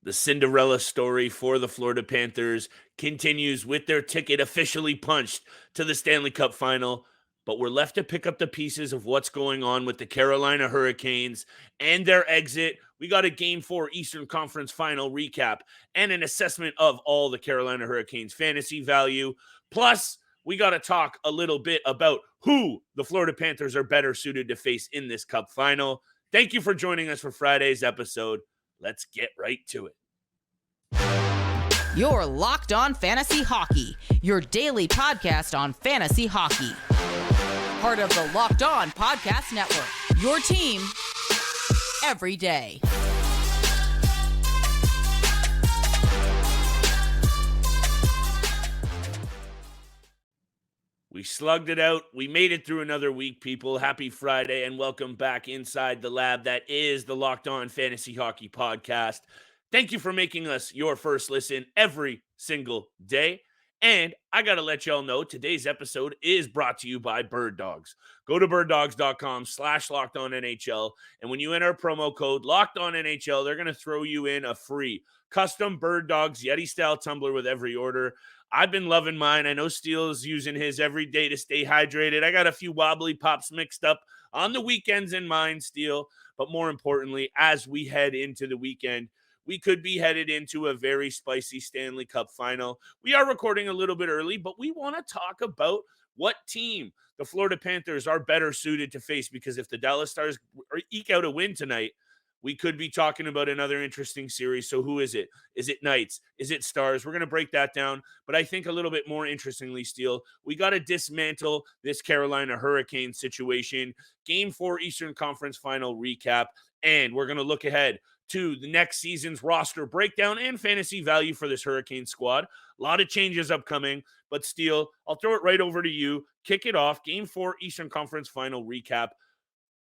The Cinderella story for the Florida Panthers continues with their ticket officially punched to the Stanley Cup Final, but we're left to pick up the pieces of what's going on with the Carolina Hurricanes and their exit. We got a Game 4 Eastern Conference Final recap and an assessment of all the Carolina Hurricanes fantasy value. Plus, we got to talk a little bit about who the Florida Panthers are better suited to face in this Cup Final. Thank you for joining us for Friday's episode. Let's get right to it. You're Locked On Fantasy Hockey, your daily podcast on fantasy hockey. Part of the Locked On Podcast Network, your team every day. We slugged it out. We made it through another week, people. Happy Friday and welcome back inside the lab that is the Locked On Fantasy Hockey Podcast. Thank you for making us your first listen every single day. And I got to let y'all know today's episode is brought to you by Bird Dogs. Go to birddogs.com/LockedOnNHL. And when you enter promo code LockedOnNHL, they're going to throw you in a free custom Bird Dogs Yeti style tumbler with every order. I've been loving mine. I know Steele's using his every day to stay hydrated. I got a few wobbly pops mixed up on the weekends in mine, Steele. But more importantly, as we head into the weekend, we could be headed into a very spicy Stanley Cup Final. We are recording a little bit early, but we want to talk about what team the Florida Panthers are better suited to face, because if the Dallas Stars eke out a win tonight, we could be talking about another interesting series. So who is it? Is it Knights? Is it Stars? We're going to break that down. But I think a little bit more interestingly, Steele, we got to dismantle this Carolina Hurricane situation. Game 4 Eastern Conference Final recap. And we're going to look ahead to the next season's roster breakdown and fantasy value for this Hurricane squad. A lot of changes upcoming. But Steele, I'll throw it right over to you. Kick it off. Game 4 Eastern Conference Final recap.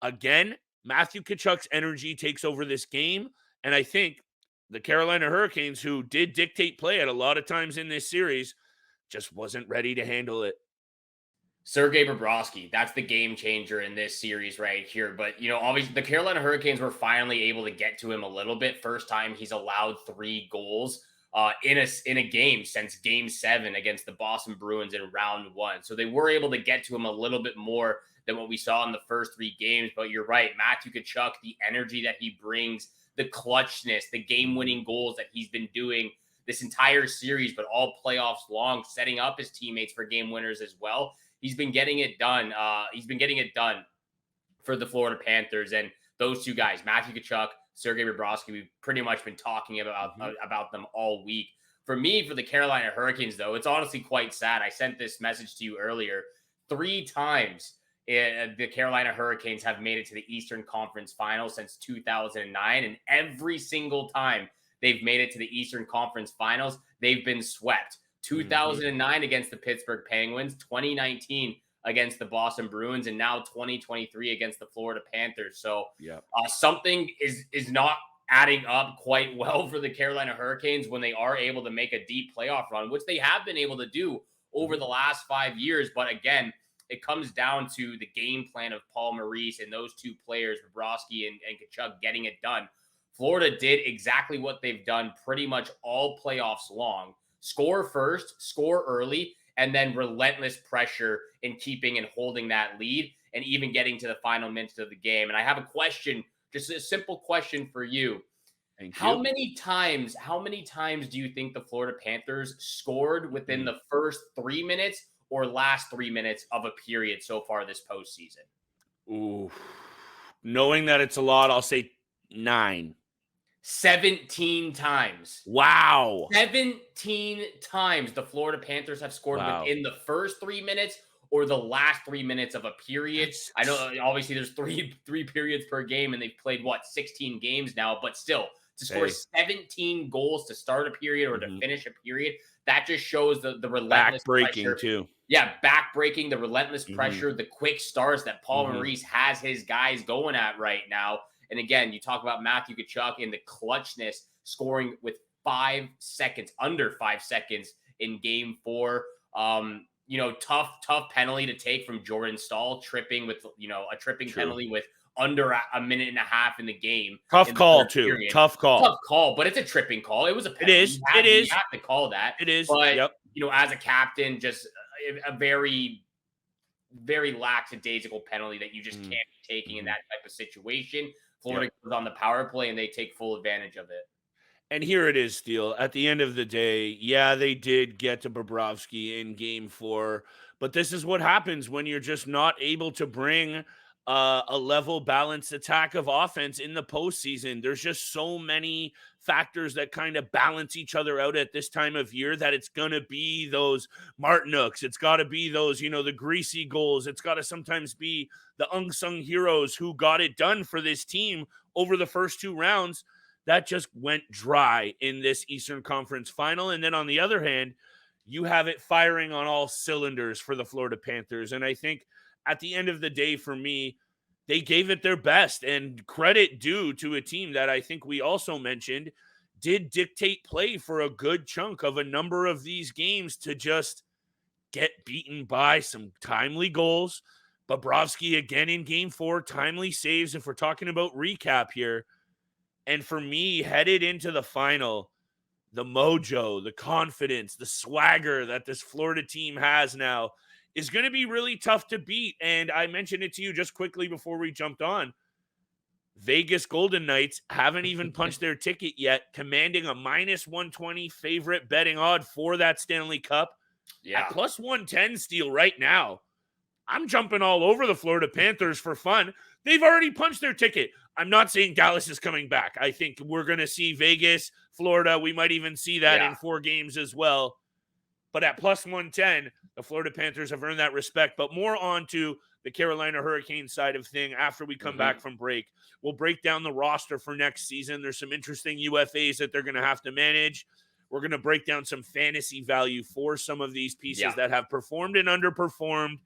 Again, Matthew Tkachuk's energy takes over this game, and I think the Carolina Hurricanes, who did dictate play at a lot of times in this series, just wasn't ready to handle it. Sergei Bobrovsky, that's the game changer in this series right here. But, obviously the Carolina Hurricanes were finally able to get to him a little bit. First time he's allowed 3 goals in a game since Game 7 against the Boston Bruins in round 1. So they were able to get to him a little bit more than what we saw in the first 3 games. But you're right, Matthew Tkachuk, the energy that he brings, the clutchness, the game-winning goals that he's been doing this entire series, but all playoffs long, setting up his teammates for game winners as well. He's been getting it done. For the Florida Panthers. And those two guys, Matthew Tkachuk, Sergei Bobrovsky, we've pretty much been talking about them all week. For me, for the Carolina Hurricanes, though, it's honestly quite sad. I sent this message to you earlier. 3 times the Carolina Hurricanes have made it to the Eastern Conference Final since 2009. And every single time they've made it to the Eastern Conference Finals, they've been swept. 2009 against the Pittsburgh Penguins, 2019 against the Boston Bruins, and now 2023 against the Florida Panthers. So something is not adding up quite well for the Carolina Hurricanes when they are able to make a deep playoff run, which they have been able to do over the last 5 years. But again, it comes down to the game plan of Paul Maurice and those 2 players, Bobrovsky and Tkachuk, getting it done. Florida did exactly what they've done pretty much all playoffs long. Score first, score early, and then relentless pressure in keeping and holding that lead and even getting to the final minutes of the game. And I have a question, just a simple question for you. How many times do you think the Florida Panthers scored within the first 3 minutes or last 3 minutes of a period so far this postseason? Ooh. Knowing that it's a lot, I'll say 9. 17 times. Wow. 17 times the Florida Panthers have scored within the first 3 minutes or the last 3 minutes of a period. I know obviously there's three periods per game and they've played 16 games now, but still to score 17 goals to start a period or to finish a period, that just shows the relentless back-breaking too. Yeah, back-breaking, the relentless pressure, the quick starts that Paul Maurice has his guys going at right now. And again, you talk about Matthew Tkachuk and the clutchness, scoring with 5 seconds, under 5 seconds in Game 4. Tough penalty to take from Jordan Staal, tripping with, a tripping penalty with under a minute and a half in the game. Tough call, too. Period. Tough call, but it's a tripping call. It was a penalty. It is. You have to call that. It is. But, yep. As a captain, just a very, very lackadaisical penalty that you just can't be taking in that type of situation. Florida goes on the power play, and they take full advantage of it. And here it is, Steele. At the end of the day, yeah, they did get to Bobrovsky in game 4, but this is what happens when you're just not able to bring a level balanced attack of offense in the postseason. There's just so many factors that kind of balance each other out at this time of year that it's going to be those Martinooks. It's got to be those, the greasy goals. It's got to sometimes be the unsung heroes who got it done for this team over the first 2 rounds. That just went dry in this Eastern Conference final. And then on the other hand, you have it firing on all cylinders for the Florida Panthers. And I think at the end of the day, for me, they gave it their best, and credit due to a team that I think we also mentioned did dictate play for a good chunk of a number of these games to just get beaten by some timely goals. Bobrovsky again in game 4, timely saves, if we're talking about recap here. And for me, headed into the final, the mojo, the confidence, the swagger that this Florida team has now is going to be really tough to beat. And I mentioned it to you just quickly before we jumped on. Vegas Golden Knights haven't even punched their ticket yet, commanding a -120 favorite betting odd for that Stanley Cup. Yeah. At +110 Steele right now. I'm jumping all over the Florida Panthers for fun. They've already punched their ticket. I'm not saying Dallas is coming back. I think we're going to see Vegas, Florida. We might even see that in 4 games as well. But at +110, the Florida Panthers have earned that respect. But more on to the Carolina Hurricanes side of thing after we come back from break. We'll break down the roster for next season. There's some interesting UFAs that they're going to have to manage. We're going to break down some fantasy value for some of these pieces that have performed and underperformed.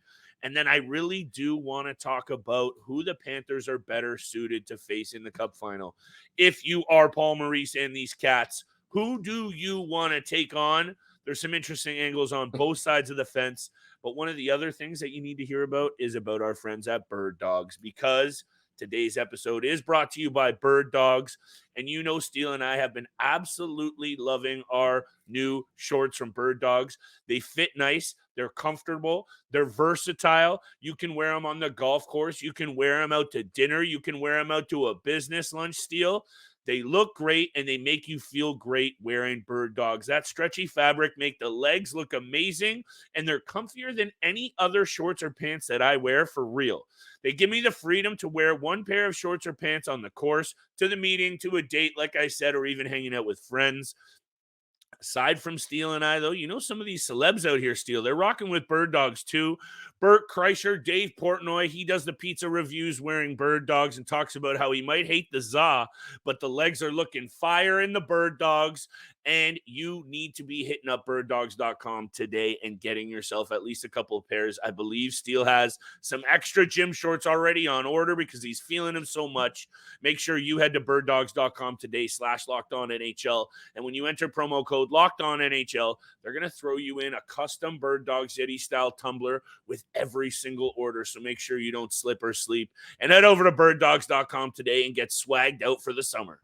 And then I really do want to talk about who the Panthers are better suited to face in the Cup final. If you are Paul Maurice and these Cats, who do you want to take on? There's some interesting angles on both sides of the fence. But one of the other things that you need to hear about is about our friends at Bird Dogs, because today's episode is brought to you by Bird Dogs. And Steele and I have been absolutely loving our new shorts from Bird Dogs. They fit nice. They're comfortable. They're versatile. You can wear them on the golf course. You can wear them out to dinner. You can wear them out to a business lunch, Steele. They look great, and they make you feel great wearing Bird Dogs. That stretchy fabric make the legs look amazing, and they're comfier than any other shorts or pants that I wear, for real. They give me the freedom to wear one pair of shorts or pants on the course, to the meeting, to a date, like I said, or even hanging out with friends. Aside from Steele and I, though, some of these celebs out here, Steele, they're rocking with Bird Dogs too. Bert Kreischer, Dave Portnoy, he does the pizza reviews wearing Bird Dogs and talks about how he might hate the za, but the legs are looking fire in the Bird Dogs. And you need to be hitting up birddogs.com today and getting yourself at least a couple of pairs. I believe Steele has some extra gym shorts already on order because he's feeling them so much. Make sure you head to birddogs.com today /LockedOnNHL. And when you enter promo code LockedOnNHL, they're going to throw you in a custom Bird Dogs Yeti style tumbler with every single order. So make sure you don't slip or sleep. And head over to birddogs.com today and get swagged out for the summer.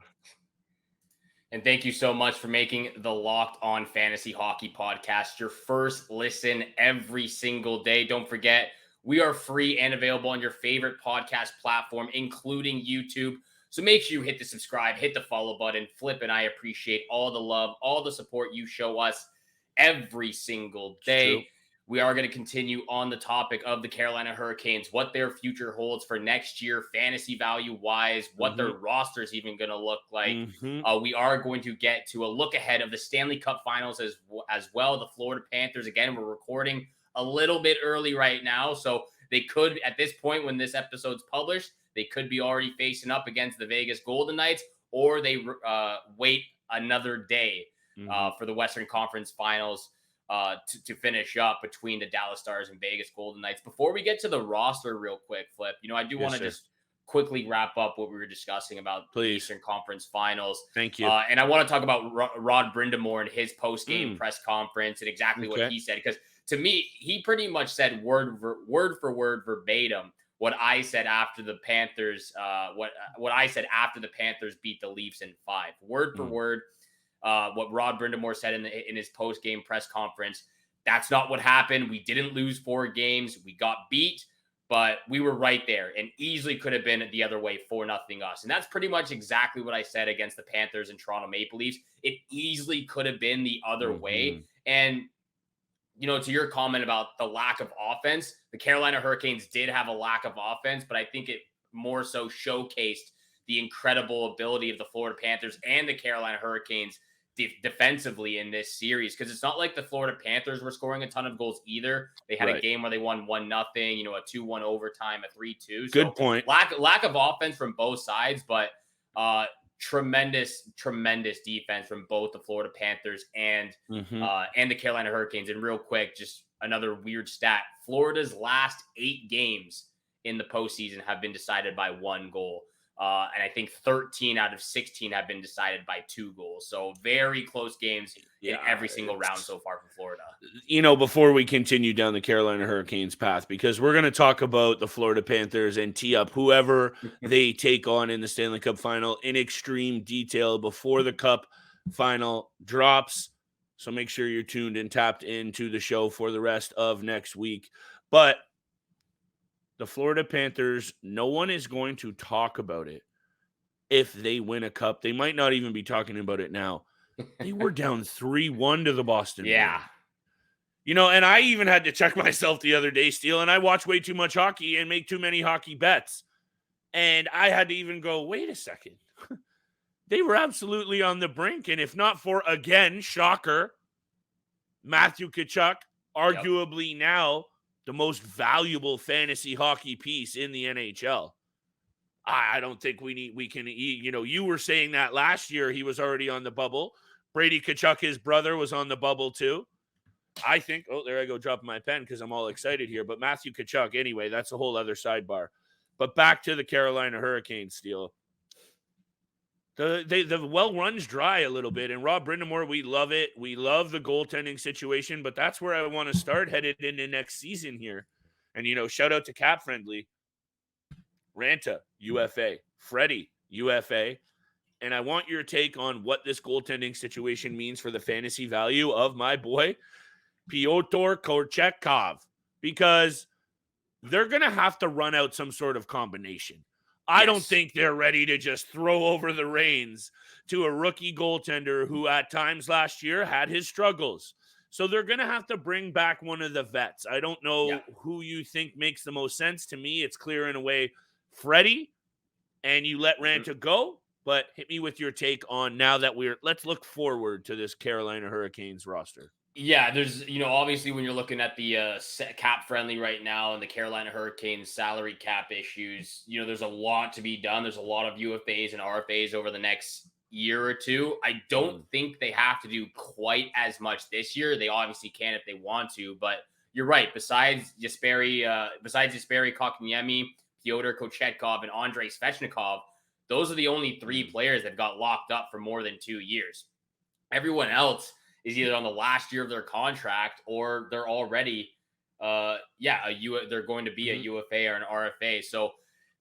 And thank you so much for making the Locked On Fantasy Hockey podcast your first listen every single day. Don't forget, we are free and available on your favorite podcast platform, including YouTube. So make sure you hit the subscribe, hit the follow button. Flip and I appreciate all the love, all the support you show us every single day. We are going to continue on the topic of the Carolina Hurricanes, what their future holds for next year, fantasy value-wise, what their roster is even going to look like. We are going to get to a look ahead of the Stanley Cup Finals as well. The Florida Panthers, again, we're recording a little bit early right now, so they could, at this point when this episode's published, they could be already facing up against the Vegas Golden Knights, or they wait another day for the Western Conference Finals to finish up between the Dallas Stars and Vegas Golden Knights. Before we get to the roster real quick, Flip, I do want to just quickly wrap up what we were discussing about the Eastern Conference Finals. Thank you. And I want to talk about Rod Brindamore and his post-game press conference and exactly what he said, because to me, he pretty much said word for word verbatim what I said after the Panthers, what I said after the Panthers beat the Leafs in 5, word for word. What Rod Brindamore said in his post-game press conference. That's not what happened. We didn't lose 4 games. We got beat, but we were right there and easily could have been the other way, 4-0 us. And that's pretty much exactly what I said against the Panthers and Toronto Maple Leafs. It easily could have been the other way. And, to your comment about the lack of offense, the Carolina Hurricanes did have a lack of offense, but I think it more so showcased the incredible ability of the Florida Panthers and the Carolina Hurricanes defensively in this series, because it's not like the Florida Panthers were scoring a ton of goals either. They had a game where they won 1-0, a 2-1 overtime, a 3-2. So good point. Lack of offense from both sides, but tremendous defense from both the Florida Panthers and the Carolina Hurricanes. And real quick, just another weird stat: Florida's last 8 games in the postseason have been decided by 1 goal. And I think 13 out of 16 have been decided by 2 goals. So very close games in every single round so far from Florida. Before we continue down the Carolina Hurricanes path, because we're going to talk about the Florida Panthers and tee up whoever they take on in the Stanley Cup Final in extreme detail before the Cup Final drops. So make sure you're tuned and tapped into the show for the rest of next week. But the Florida Panthers, no one is going to talk about it if they win a cup. They might not even be talking about it now. They were down 3-1 to the Boston Bruins. And I even had to check myself the other day, Steele, and I watch way too much hockey and make too many hockey bets. And I had to even go, wait a second. They were absolutely on the brink. And if not for, again, shocker, Matthew Tkachuk, arguably now the most valuable fantasy hockey piece in the NHL. I don't think we can, you were saying that last year he was already on the bubble. Brady Tkachuk, his brother, was on the bubble too. I think, there I go dropping my pen because I'm all excited here. But Matthew Tkachuk, anyway, that's a whole other sidebar. But back to the Carolina Hurricanes, Steele. The well runs dry a little bit, and Rob Brindamore, we love it. We love the goaltending situation, but that's where I want to start headed into next season here. And shout out to Cap Friendly, Ranta UFA, Freddie UFA, and I want your take on what this goaltending situation means for the fantasy value of my boy Pyotr Korchekov, because they're gonna have to run out some sort of combination. I don't think they're ready to just throw over the reins to a rookie goaltender who at times last year had his struggles. So they're going to have to bring back one of the vets. I don't know who you think makes the most sense. To me, it's clear in a way, Freddie, and you let Ranta go. But hit me with your take on now that let's look forward to this Carolina Hurricanes roster. Yeah, there's, obviously when you're looking at the cap friendly right now and the Carolina Hurricanes salary cap issues, there's a lot to be done. There's a lot of UFAs and RFAs over the next year or two. I don't think they have to do quite as much this year. They obviously can if they want to, but you're right. Besides Jesperi Kotkaniemi, Pyotr Kochetkov, and Andrei Svechnikov, those are the only 3 players that got locked up for more than 2 years. Everyone else is either on the last year of their contract or they're already, they're going to be a UFA or an RFA. So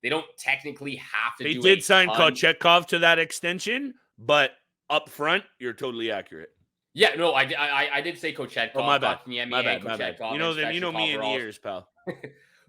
they don't technically have to. They did sign Kochetkov to that extension, but up front, you're totally accurate. Yeah, no, I did say Kochetkov. Oh, my bad. My bad. You know me in the ears, pal.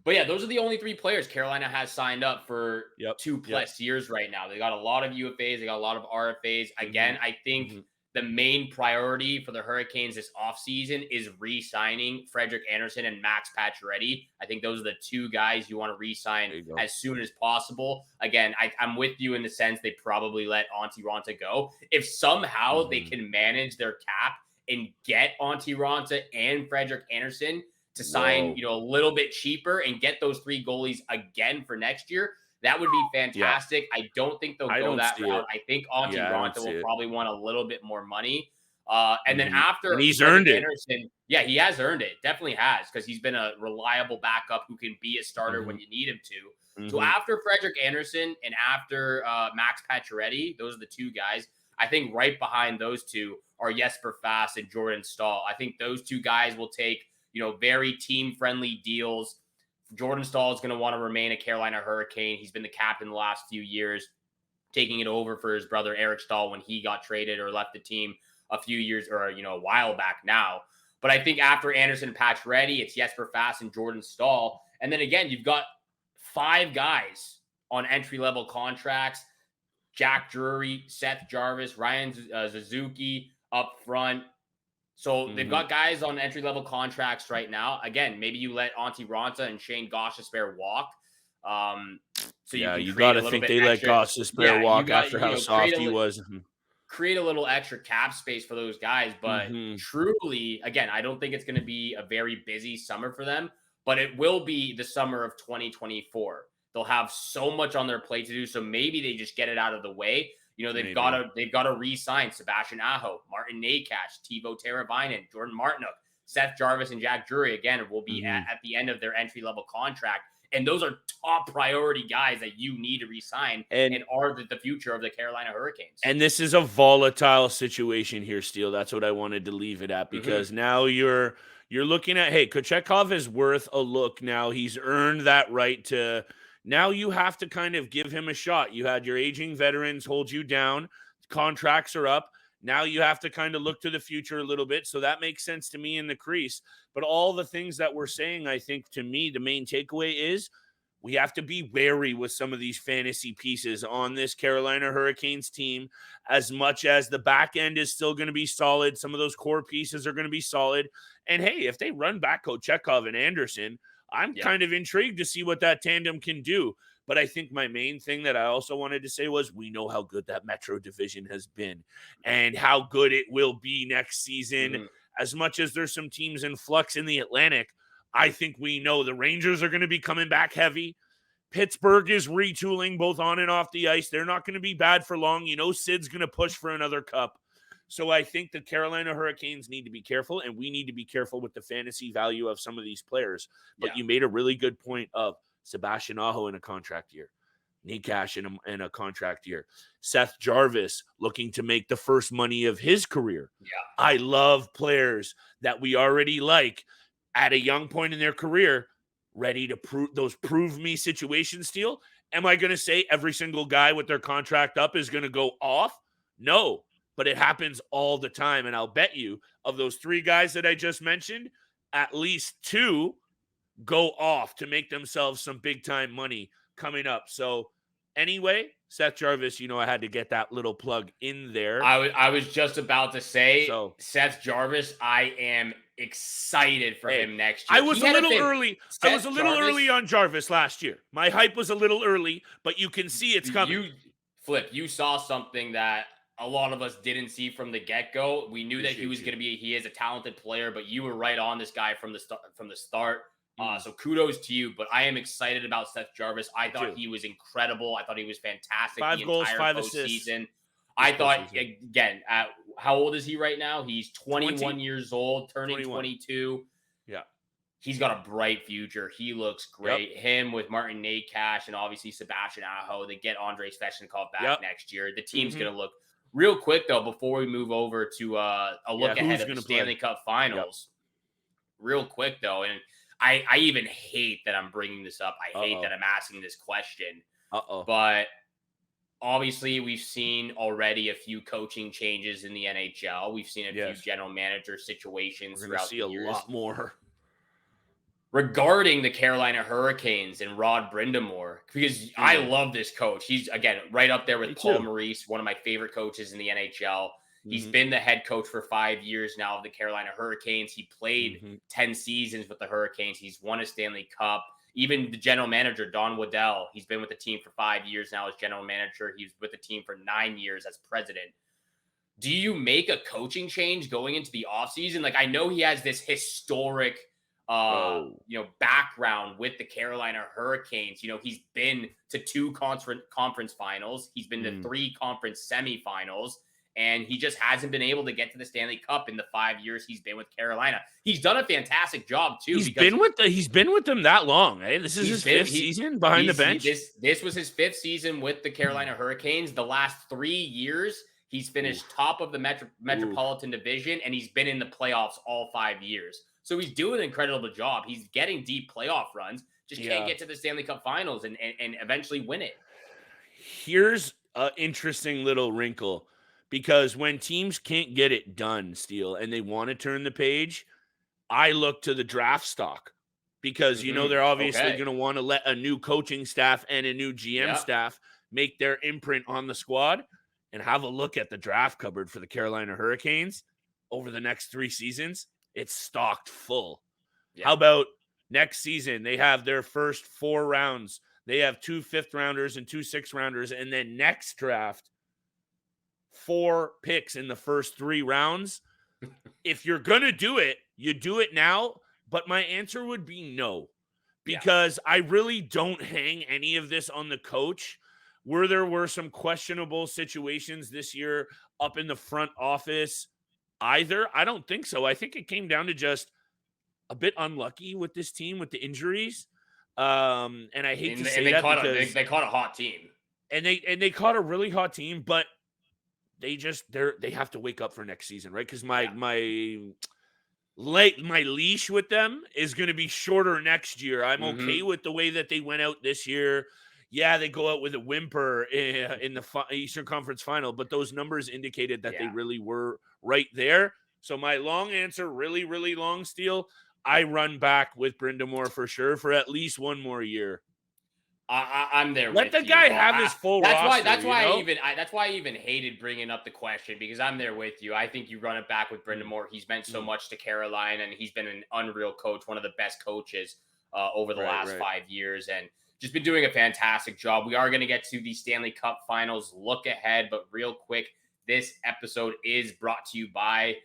But yeah, those are the only 3 players Carolina has signed up for 2+ years right now. They got a lot of UFAs. They got a lot of RFAs. Again, I think the main priority for the Hurricanes this offseason is re-signing Frederik Andersen and Max Pacioretty. I think those are the 2 guys you want to re-sign as soon as possible. Again, I'm with you in the sense they probably let Antti Raanta go. If somehow they can manage their cap and get Antti Raanta and Frederik Andersen to sign, a little bit cheaper and get those 3 goalies again for next year, that would be fantastic. I don't think they'll go that route. I think Antti Raanta will probably want a little bit more money. And then after, and he's earned it. Anderson, he has earned it. Definitely has, because he's been a reliable backup who can be a starter when you need him to. So after Frederik Andersen and after Max Pacioretty, those are the 2 guys. I think right behind those 2 are Jesper Fast and Jordan Staal. I think those 2 guys will take, very team-friendly deals Jordan Staal is going to want to remain a Carolina Hurricane. He's been the captain the last few years, taking it over for his brother Eric Staal when he got traded or left the team a few years or, a while back now. But I think after Anderson and Pacioretty, it's Jesper Fast and Jordan Staal. And then again, you've got 5 guys on entry-level contracts. Jack Drury, Seth Jarvis, Ryan Suzuki up front. So they've got guys on entry-level contracts right now. Again, maybe you let Antti Raanta and Shane Gostisbehere walk. So you got to think they let Gostisbehere walk after how soft he was. Create a little extra cap space for those guys. But truly, again, I don't think it's going to be a very busy summer for them, but it will be the summer of 2024. They'll have so much on their plate to do. So maybe they just get it out of the way. They've got to re-sign Sebastian Aho, Martin Necas, Teuvo Teravainen, Jordan Martinook, Seth Jarvis, and Jack Drury. Again, will be at the end of their entry-level contract. And those are top priority guys that you need to re-sign and are the future of the Carolina Hurricanes. And this is a volatile situation here, Steele. That's what I wanted to leave it at, because now you're looking at, hey, Kochetkov is worth a look now. He's earned that right to – now you have to kind of give him a shot. You had your aging veterans hold you down. Contracts are up. Now you have to kind of look to the future a little bit. So that makes sense to me in the crease. But all the things that we're saying, I think, to me, the main takeaway is we have to be wary with some of these fantasy pieces on this Carolina Hurricanes team. As much as the back end is still going to be solid, some of those core pieces are going to be solid. And hey, if they run back Kochetkov and Anderson, I'm kind of intrigued to see what that tandem can do. But I think my main thing that I also wanted to say was we know how good that Metro division has been and how good it will be next season. As much as there's some teams in flux in the Atlantic, I think we know the Rangers are going to be coming back heavy. Pittsburgh is retooling both on and off the ice. They're not going to be bad for long. Sid's going to push for another cup. So I think the Carolina Hurricanes need to be careful, and we need to be careful with the fantasy value of some of these players. But you made a really good point of Sebastian Aho in a contract year, Necas in a contract year, Seth Jarvis looking to make the first money of his career. I love players that we already like at a young point in their career, ready to prove me situations, Steele. Am I going to say every single guy with their contract up is going to go off? No. But it happens all the time. And I'll bet you of those 3 guys that I just mentioned, at least 2 go off to make themselves some big time money coming up. So anyway, Seth Jarvis, I had to get that little plug in there. I was just about to say, Seth Jarvis, I am excited for him next year. I was a little early on Jarvis last year. My hype was a little early, but you can see it's coming. You saw something that a lot of us didn't see from the get-go. We knew that he is a talented player, but you were right on this guy from the start. So kudos to you, but I am excited about Seth Jarvis. I thought he was incredible. I thought he was fantastic. 5 goals, 5 assists. I thought, again, how old is he right now? He's 21 years old, turning 22. Yeah. He's got a bright future. He looks great. Him with Martin Necas and obviously Sebastian Aho. They get Andrei Svechnikov back next year. The team's going to look real quick, though, before we move over to a look ahead of the Stanley Cup Finals. Real quick, though, and I even hate that I'm bringing this up. I hate that I'm asking this question. But obviously, we've seen already a few coaching changes in the NHL. We've seen a few general manager situations throughout the years. We're going to see a lot more. Regarding the Carolina Hurricanes and Rod Brind'Amour, because I love this coach. He's, again, right up there with Paul Maurice, one of my favorite coaches in the NHL. He's been the head coach for 5 years now of the Carolina Hurricanes. He played 10 seasons with the Hurricanes. He's won a Stanley Cup. Even the general manager, Don Waddell, he's been with the team for 5 years now as general manager. He was with the team for 9 years as president. Do you make a coaching change going into the offseason? Like, I know he has this historic background with the Carolina Hurricanes. He's been to 2 conference finals. He's been to 3 conference semifinals. And he just hasn't been able to get to the Stanley Cup in the 5 years he's been with Carolina. He's done a fantastic job too. He's been with them that long. Eh? This is his 5th season behind the bench. This was his 5th season with the Carolina Hurricanes. The last 3 years, he's finished top of the Metropolitan Division, and he's been in the playoffs all 5 years. So he's doing an incredible job. He's getting deep playoff runs. just can't get to the Stanley Cup Finals and eventually win it. Here's an interesting little wrinkle, because when teams can't get it done, Steele, and they want to turn the page, I look to the draft stock, because, they're obviously going to want to let a new coaching staff and a new GM staff make their imprint on the squad, and have a look at the draft cupboard for the Carolina Hurricanes over the next 3 seasons. It's stocked full. Yeah. How about next season? They have their first 4 rounds. They have 2 5th-rounders and 2 6th-rounders. And then next draft, 4 picks in the first 3 rounds. If you're going to do it, you do it now. But my answer would be no, because I really don't hang any of this on the coach. There were some questionable situations this year up in the front office either. I don't think so. I think it came down to just a bit unlucky with this team with the injuries. And I hate to say that because they caught a hot team. And they caught a really hot team, but they have to wake up for next season, right? Because my leash with them is going to be shorter next year. I'm okay with the way that they went out this year. Yeah, they go out with a whimper in the Eastern Conference Final, but those numbers indicated that they really were right there. So my long answer, really, really long, Steele, I run back with Brind'Amour for sure for at least 1 more year. I'm there. Let the guy have his full roster. That's why I even hated bringing up the question, because I'm there with you. I think you run it back with Brind'Amour. He's meant so much to Carolina, and he's been an unreal coach, one of the best coaches over the last 5 years, and just been doing a fantastic job. We are going to get to the Stanley Cup Finals look ahead, but real quick, this episode is brought to you by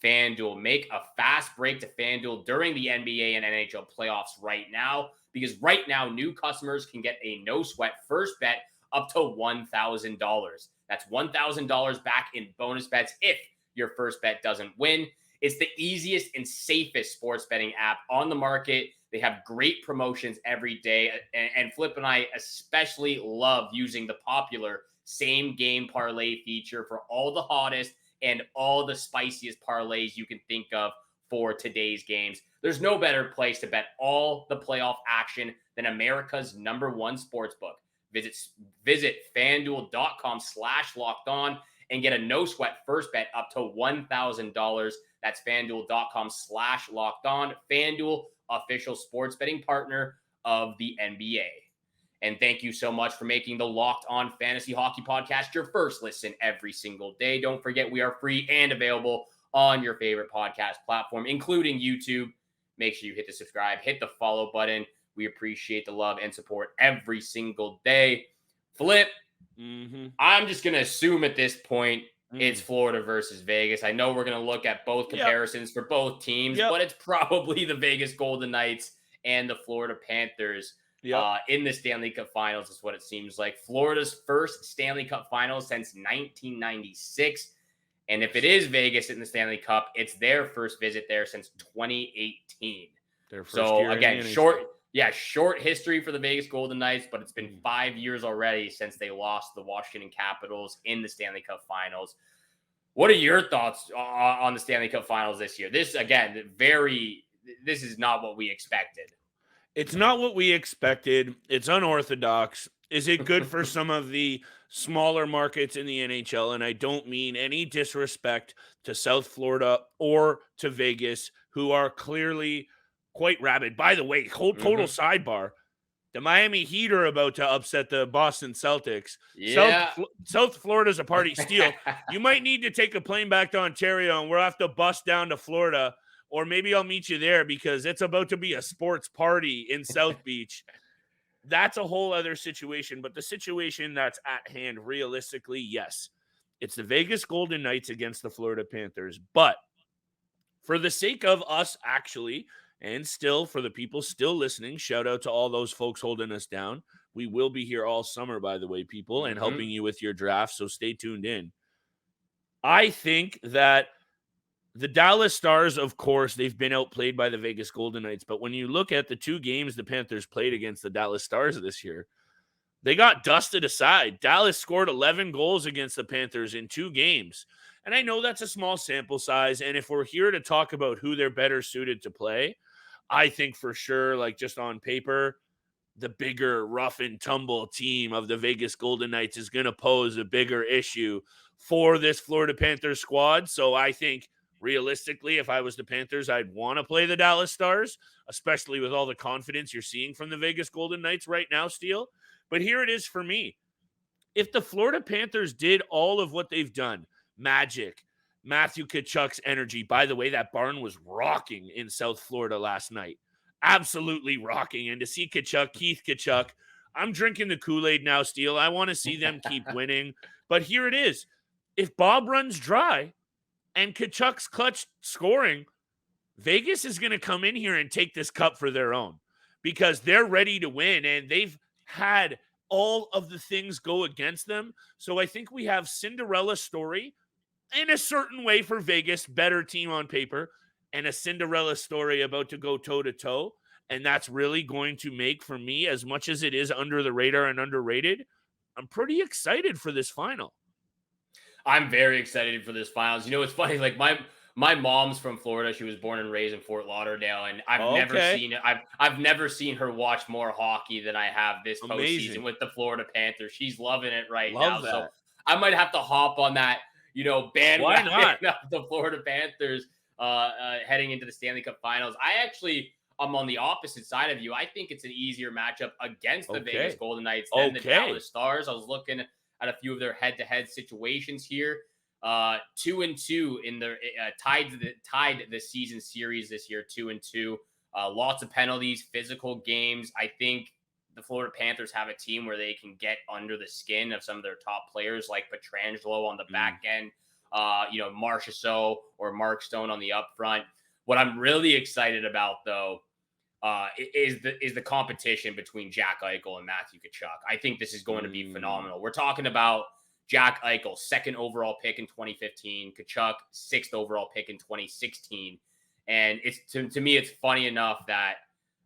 FanDuel. Make a fast break to FanDuel during the NBA and NHL playoffs right now, because right now, new customers can get a no-sweat first bet up to $1,000. That's $1,000 back in bonus bets if your first bet doesn't win. It's the easiest and safest sports betting app on the market. They have great promotions every day. And Flip and I especially love using the popular same game parlay feature for all the hottest and all the spiciest parlays you can think of for today's games. There's no better place to bet all the playoff action than America's #1 sportsbook. Visit FanDuel.com/lockedon and get a no-sweat first bet up to $1,000. That's FanDuel.com/lockedon. FanDuel, official sports betting partner of the NBA. And thank you so much for making the Locked On Fantasy Hockey Podcast your first listen every single day. Don't forget, we are free and available on your favorite podcast platform, including YouTube. Make sure you hit the subscribe, hit the follow button. We appreciate the love and support every single day. Flip, I'm just going to assume at this point it's Florida versus Vegas. I know we're going to look at both comparisons for both teams, but it's probably the Vegas Golden Knights and the Florida Panthers in the Stanley Cup Finals is what it seems like. Florida's first Stanley Cup Finals since 1996. And if it is Vegas in the Stanley Cup, it's their first visit there since 2018. So again, short history for the Vegas Golden Knights, but it's been 5 years already since they lost the Washington Capitals in the Stanley Cup Finals. What are your thoughts on the Stanley Cup Finals this year? This is not what we expected. It's not what we expected. It's unorthodox. Is it good for some of the smaller markets in the NHL? And I don't mean any disrespect to South Florida or to Vegas, who are clearly quite rabid. By the way, total sidebar. The Miami Heat are about to upset the Boston Celtics. Yeah. South Florida's a party. Steele. You might need to take a plane back to Ontario, and we'll have to bus down to Florida. Or maybe I'll meet you there, because it's about to be a sports party in South Beach. That's a whole other situation. But the situation that's at hand, realistically, yes, it's the Vegas Golden Knights against the Florida Panthers. But for the sake of us actually, and still for the people still listening, shout out to all those folks holding us down. We will be here all summer, by the way, people, and helping you with your draft. So stay tuned in. I think that the Dallas Stars, of course, they've been outplayed by the Vegas Golden Knights. But when you look at the 2 games the Panthers played against the Dallas Stars this year, they got dusted aside. Dallas scored 11 goals against the Panthers in 2 games. And I know that's a small sample size. And if we're here to talk about who they're better suited to play, I think for sure, like just on paper, the bigger rough and tumble team of the Vegas Golden Knights is going to pose a bigger issue for this Florida Panthers squad. So I think realistically, if I was the Panthers, I'd want to play the Dallas Stars, especially with all the confidence you're seeing from the Vegas Golden Knights right now, Steele. But here it is for me. If the Florida Panthers did all of what they've done, magic, Matthew Tkachuk's energy, by the way, that barn was rocking in South Florida last night. Absolutely rocking. And to see Keith Tkachuk, I'm drinking the Kool-Aid now, Steele. I want to see them keep winning. But here it is. If Bob runs dry and Tkachuk's clutch scoring, Vegas is going to come in here and take this cup for their own because they're ready to win and they've had all of the things go against them. So I think we have Cinderella story in a certain way for Vegas, better team on paper, and a Cinderella story about to go toe-to-toe. And that's really going to make, for me, as much as it is under the radar and underrated, I'm pretty excited for this final. I'm very excited for this finals. You know, it's funny, like my mom's from Florida. She was born and raised in Fort Lauderdale, and I've never seen her watch more hockey than I have this postseason with the Florida Panthers. She's loving it right now. That. So I might have to hop on that, bandwagon of the Florida Panthers heading into the Stanley Cup Finals. I'm on the opposite side of you. I think it's an easier matchup against the Vegas Golden Knights than the Dallas Stars. I was looking at a few of their head-to-head situations here. 2-2 in the tied the season series this year. 2-2. Lots of penalties, physical games. I think the Florida Panthers have a team where they can get under the skin of some of their top players, like Pietrangelo on the back end, Marchessault or Mark Stone on the up front. What I'm really excited about, though, is the competition between Jack Eichel and Matthew Tkachuk. I think this is going to be phenomenal. We're talking about Jack Eichel, 2nd overall pick in 2015, Tkachuk, 6th overall pick in 2016. And it's to me, it's funny enough that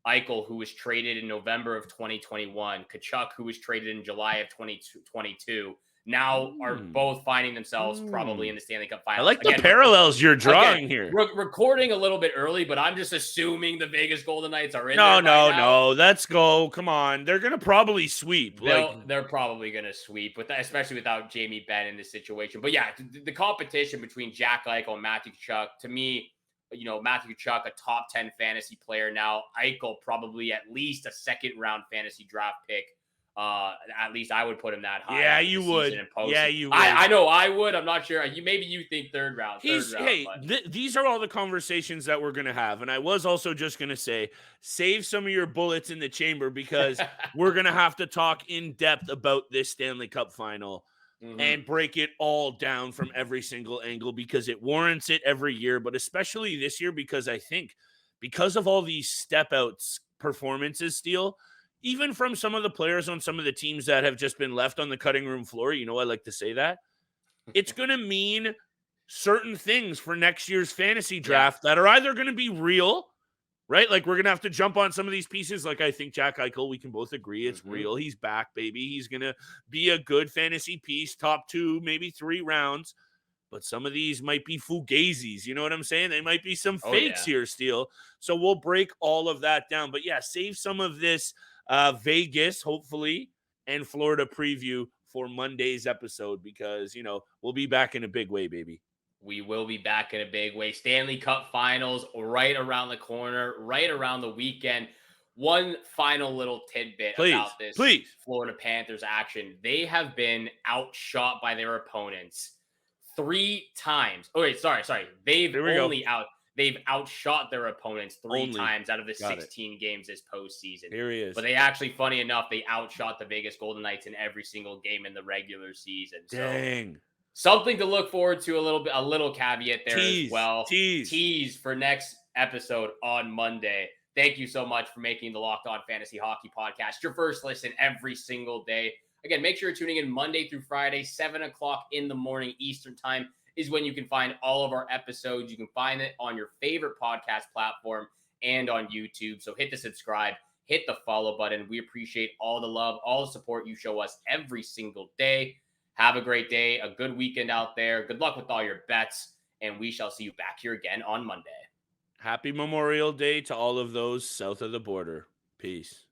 Eichel, who was traded in November of 2021, Tkachuk, who was traded in July of 2022, now are both finding themselves probably in the Stanley Cup Final. I like the parallels you're drawing here. Recording a little bit early, but I'm just assuming the Vegas Golden Knights are in No. Let's go. Come on. They're going to probably sweep. They're probably going to sweep, especially without Jamie Benn in this situation. But yeah, the competition between Jack Eichel and Matthew Tkachuk, to me, Matthew Tkachuk, a top 10 fantasy player now. Eichel, probably at least a 2nd-round fantasy draft pick. At least I would put him that high. Yeah, you would. Yeah, you would. I know I would. I'm not sure. Maybe you think third round. These are all the conversations that we're going to have. And I was also just going to say, save some of your bullets in the chamber because we're going to have to talk in depth about this Stanley Cup final and break it all down from every single angle because it warrants it every year, but especially this year because I think because of all these step outs performances, Steele, even from some of the players on some of the teams that have just been left on the cutting room floor, I like to say that, it's going to mean certain things for next year's fantasy draft that are either going to be real, right? Like we're going to have to jump on some of these pieces. Like I think Jack Eichel, we can both agree it's real. He's back, baby. He's going to be a good fantasy piece, top 2, maybe 3 rounds. But some of these might be fugazis. You know what I'm saying? They might be some fakes here, Steele. So we'll break all of that down. But yeah, save some of this Vegas, hopefully, and Florida preview for Monday's episode because, we'll be back in a big way, baby. We will be back in a big way. Stanley Cup Finals right around the corner, right around the weekend. One final little tidbit about this Florida Panthers action. They have been outshot by their opponents 3 times. Oh, wait, sorry. They've outshot their opponents 3 times out of the 16 games this postseason. Here he is. But they actually, funny enough, they outshot the Vegas Golden Knights in every single game in the regular season. Dang. So something to look forward to, a little caveat there as well. Tease for next episode on Monday. Thank you so much for making the Locked On Fantasy Hockey Podcast your first listen every single day. Again, make sure you're tuning in Monday through Friday, 7 o'clock in the morning Eastern time is when you can find all of our episodes. You can find it on your favorite podcast platform and on YouTube. So hit the subscribe, hit the follow button. We appreciate all the love, all the support you show us every single day. Have a great day, a good weekend out there. Good luck with all your bets, and we shall see you back here again on Monday. Happy Memorial Day to all of those south of the border. Peace.